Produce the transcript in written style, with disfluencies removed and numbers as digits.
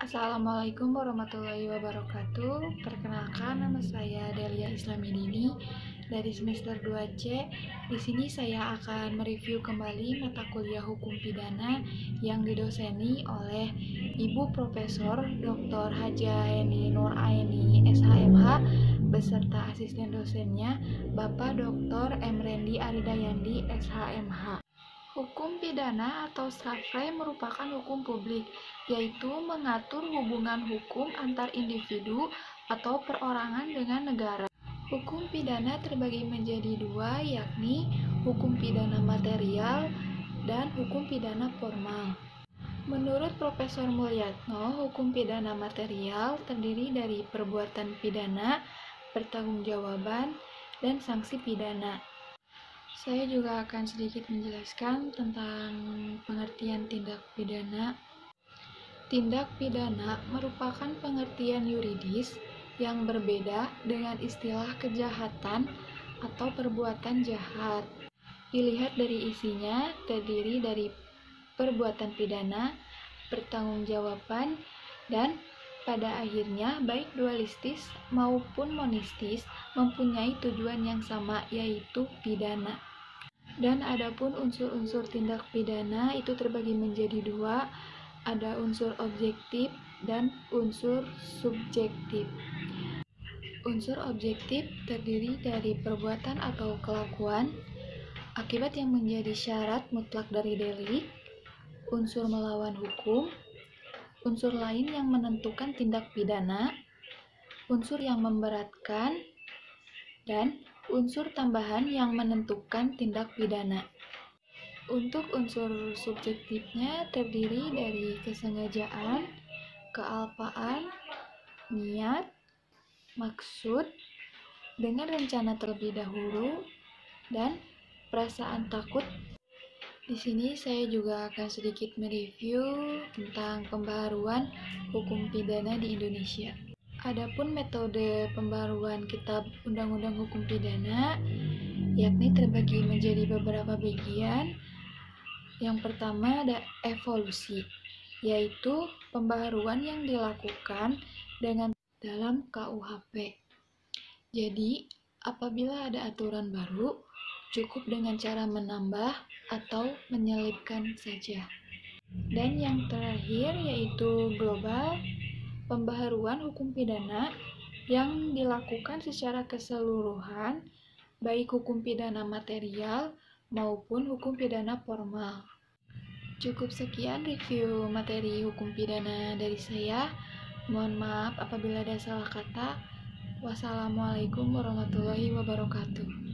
Assalamualaikum warahmatullahi wabarakatuh. Perkenalkan, nama saya Delia Islamidini dari semester 2C. Di sini saya akan mereview kembali mata kuliah Hukum Pidana yang didoseni oleh Ibu Profesor Dr. Haja Eni Nur Aini SHMH beserta asisten dosennya Bapak Dr. Emrendi Aridayandi SHMH. Hukum pidana atau SAFRE merupakan hukum publik, yaitu mengatur hubungan hukum antar individu atau perorangan dengan negara. Hukum pidana terbagi menjadi dua, yakni hukum pidana material dan hukum pidana formal. Menurut Profesor Mulyatno, hukum pidana material terdiri dari perbuatan pidana, pertanggungjawaban, dan sanksi pidana. Saya juga akan sedikit menjelaskan tentang pengertian tindak pidana. Tindak pidana merupakan pengertian yuridis yang berbeda dengan istilah kejahatan atau perbuatan jahat. Dilihat dari isinya, terdiri dari perbuatan pidana, pertanggungjawaban, dan pada akhirnya baik dualistis maupun monistis mempunyai tujuan yang sama, yaitu pidana. Dan adapun unsur-unsur tindak pidana itu terbagi menjadi dua, ada unsur objektif dan unsur subjektif. Unsur objektif terdiri dari perbuatan atau kelakuan, akibat yang menjadi syarat mutlak dari delik, unsur melawan hukum, unsur lain yang menentukan tindak pidana, unsur yang memberatkan, dan unsur tambahan yang menentukan tindak pidana. Untuk unsur subjektifnya terdiri dari kesengajaan, kealpaan, niat, maksud, dengan rencana terlebih dahulu, dan perasaan takut. Di sini saya juga akan sedikit mereview tentang pembaharuan hukum pidana di Indonesia. Adapun metode pembaharuan Kitab Undang-Undang Hukum Pidana yakni terbagi menjadi beberapa bagian. Yang pertama ada evolusi, yaitu pembaharuan yang dilakukan dengan dalam KUHP. Jadi, apabila ada aturan baru, cukup dengan cara menambah atau menyelipkan saja. Dan yang terakhir yaitu global, pembaharuan hukum pidana yang dilakukan secara keseluruhan, baik hukum pidana material maupun hukum pidana formal. Cukup sekian review materi hukum pidana dari saya. Mohon maaf apabila ada salah kata. Wassalamualaikum warahmatullahi wabarakatuh.